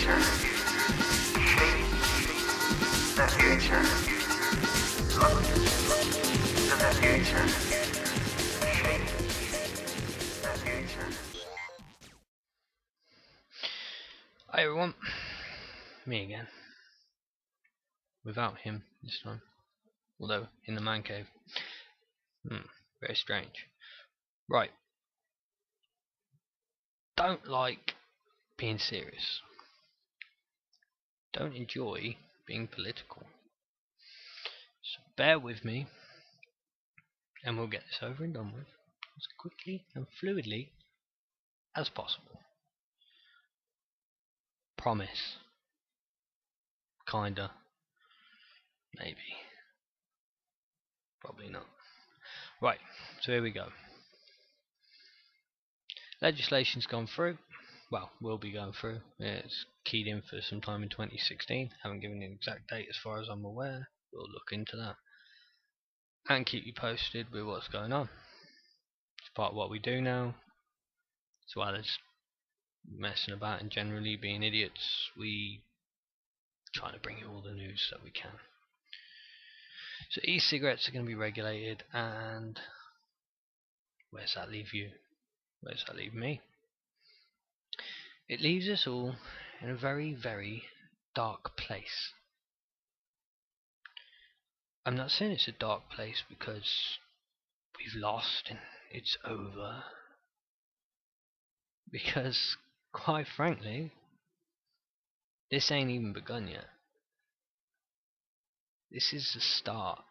future. Shape the future. Look to the future. Shape the future. Hi everyone, me again. Without him this time, although in the man cave. Very strange. Right. Don't like being serious. Don't enjoy being political. So bear with me, and we'll get this over and done with as quickly and fluidly as possible. Promise. Kinda. Maybe. Probably not. Right, so here we go. Legislation's gone through. Well, will be going through. It's keyed in for some time in 2016. Haven't given an exact date as far as I'm aware. We'll look into that. And keep you posted with what's going on. It's part of what we do now. As well as messing about and generally being idiots, we try to bring you all the news that we can. So e-cigarettes are going to be regulated, and where's that leave you? Where's that leave me? It leaves us all in a very, very dark place. I'm not saying it's a dark place because we've lost and it's over. Because, quite frankly, this ain't even begun yet. This is the start.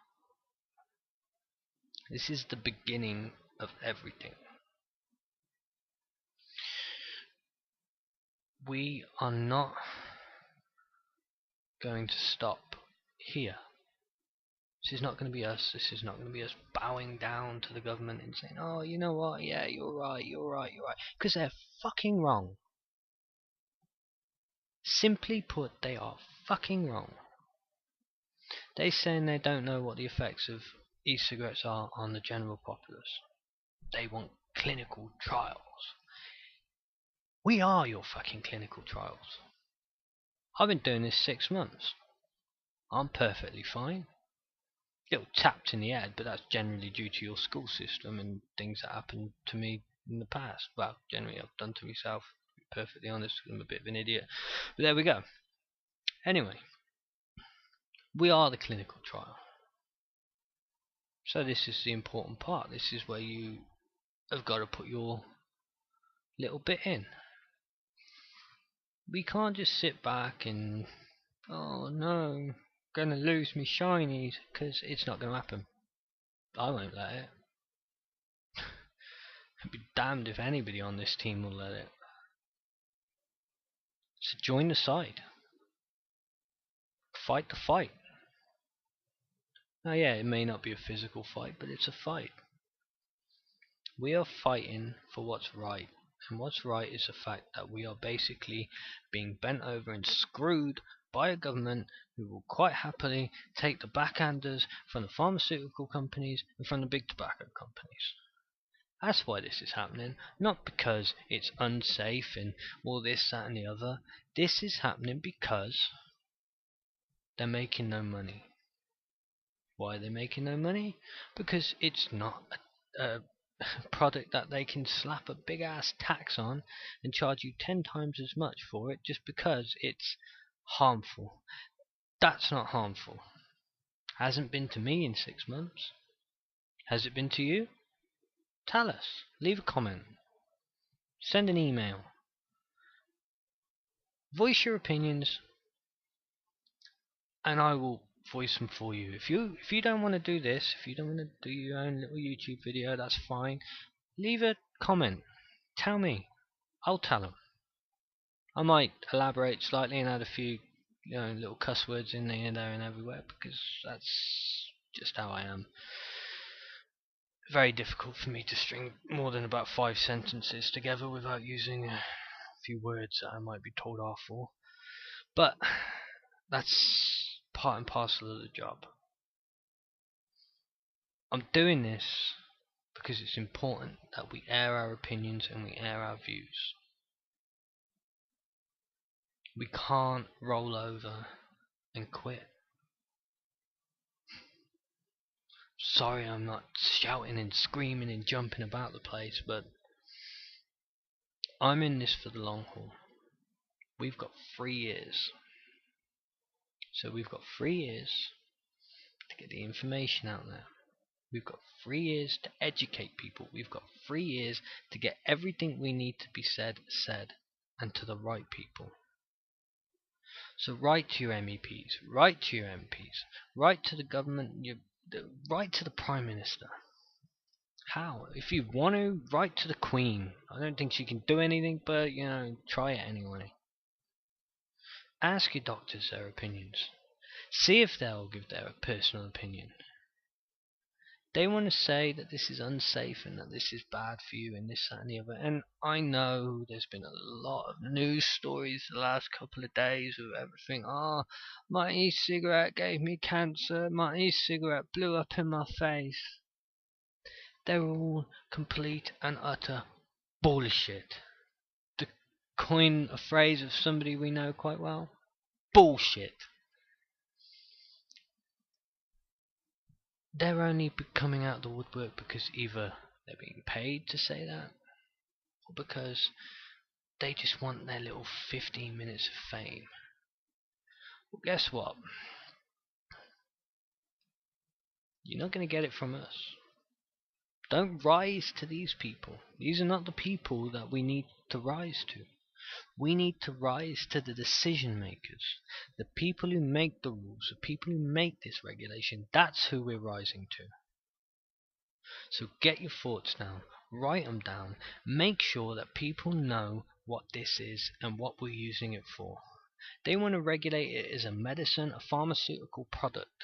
This is the beginning of everything. We are not going to stop here. This is not going to be us. This is not going to be us bowing down to the government and saying, oh, you know what, yeah, you're right. Because they're fucking wrong. Simply put, they are fucking wrong. They're saying they don't know what the effects of e-cigarettes are on the general populace. They want clinical trials. We are your fucking clinical trials. I've been doing this 6 months. I'm perfectly fine. Little tapped in the head, but that's generally due to your school system and things that happened to me in the past. Well, generally I've done to myself, to be perfectly honest, I'm a bit of an idiot. But there we go. Anyway, we are the clinical trial. So this is the important part. This is where you have got to put your little bit in. We can't just sit back and, oh no, gonna lose me shinies, because it's not gonna happen. I won't let it. I'd be damned if anybody on this team will let it. So join the side. Fight the fight. Now yeah, it may not be a physical fight, but it's a fight. We are fighting for what's right. And what's right is the fact that we are basically being bent over and screwed by a government who will quite happily take the backhanders from the pharmaceutical companies and from the big tobacco companies. That's why this is happening, not because it's unsafe and all this, that and the other. This is happening because they're making no money. Why are they making no money? Because it's not a product that they can slap a big ass tax on and charge you 10 times as much for it just because it's harmful. That's not harmful. Hasn't been to me in 6 months. Has it been to you? Tell us. Leave a comment. Send an email. Voice your opinions and I will voice them for you. If you don't want to do this, if you don't want to do your own little YouTube video, that's fine. Leave a comment. Tell me. I'll tell them. I might elaborate slightly and add a few little cuss words in there and everywhere, because that's just how I am. Very difficult for me to string more than about 5 sentences together without using a few words that I might be told off for. But that's part and parcel of the job. I'm doing this because it's important that we air our opinions and we air our views. We can't roll over and quit. Sorry, I'm not shouting and screaming and jumping about the place, but I'm in this for the long haul. We've got 3 years. So we've got 3 years to get the information out there. We've got 3 years to educate people. We've got 3 years to get everything we need to be said, and to the right people. So write to your MEPs, write to your MPs, write to the government, write to the Prime Minister. How? If you want to, write to the Queen. I don't think she can do anything, but, try it anyway. Ask your doctors their opinions. See if they'll give their personal opinion. They want to say that this is unsafe and that this is bad for you and this, that and the other. And I know there's been a lot of news stories the last couple of days of everything. Oh, my e-cigarette gave me cancer. My e-cigarette blew up in my face. They're all complete and utter bullshit. To coin a phrase of somebody we know quite well, bullshit. They're only coming out the woodwork because either they're being paid to say that, or because they just want their little 15 minutes of fame. Well, guess what? You're not going to get it from us. Don't rise to these people. These are not the people that we need to rise to. We need to rise to the decision makers, the people who make the rules, the people who make this regulation. That's who we're rising to. So get your thoughts down, write them down, make sure that people know what this is and what we're using it for. They want to regulate it as a medicine, a pharmaceutical product.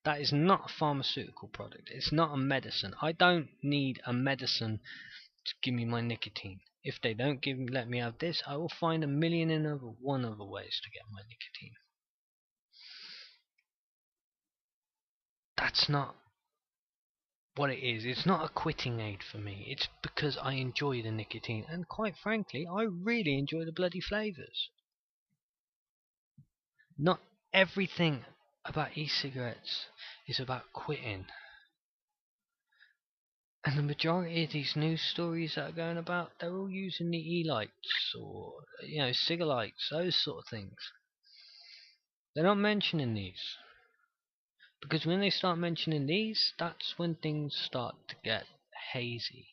That is not a pharmaceutical product. It's not a medicine. I don't need a medicine to give me my nicotine. If they don't let me have this, I will find 1,000,001 other ways to get my nicotine. That's not what it is. It's not a quitting aid for me. It's because I enjoy the nicotine, and quite frankly, I really enjoy the bloody flavours. Not everything about e-cigarettes is about quitting. And the majority of these news stories that are going about, they're all using the e-lights or, cigalites, those sort of things. They're not mentioning these. Because when they start mentioning these, that's when things start to get hazy.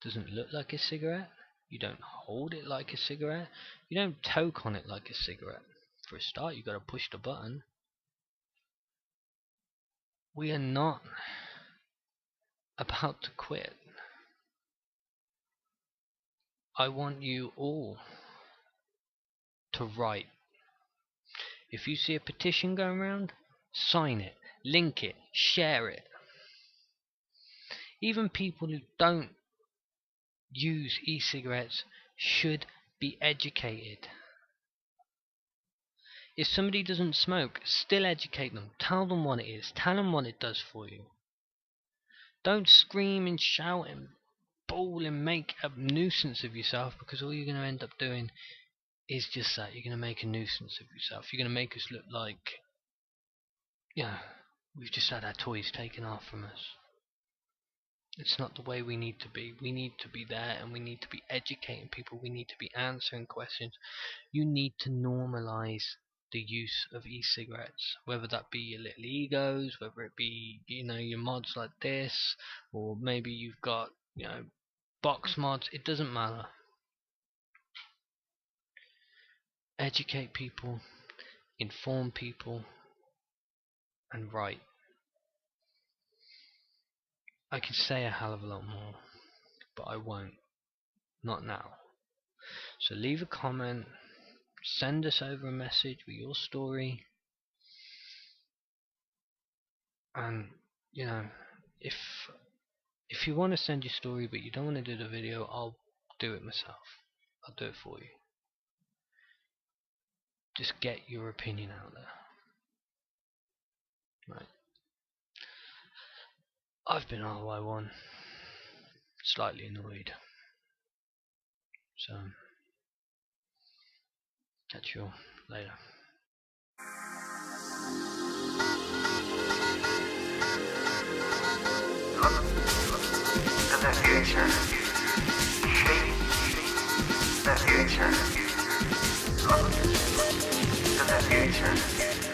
Doesn't look like a cigarette. You don't hold it like a cigarette. You don't toke on it like a cigarette. For a start, you've got to push the button. We are not about to quit. I want you all to write. If you see a petition going around, sign it, link it, share it. Even people who don't use e-cigarettes should be educated. If somebody doesn't smoke, still educate them. Tell them what it is. Tell them what it does for you. Don't scream and shout and bawl and make a nuisance of yourself, because all you're going to end up doing is just that. You're going to make a nuisance of yourself. You're going to make us look like, we've just had our toys taken off from us. It's not the way we need to be. We need to be there, and we need to be educating people. We need to be answering questions. You need to normalize the use of e-cigarettes, whether that be your little egos, whether it be, your mods like this, or maybe you've got, box mods. It doesn't matter. Educate people, inform people, and write. I could say a hell of a lot more, but I won't. Not now. So leave a comment, send us over a message with your story, and if you want to send your story but you don't want to do the video, I'll do it myself. I'll do it for you. Just get your opinion out there. Right. I've been RY1, slightly annoyed. So Catch you later. The future. The future. Look to the future.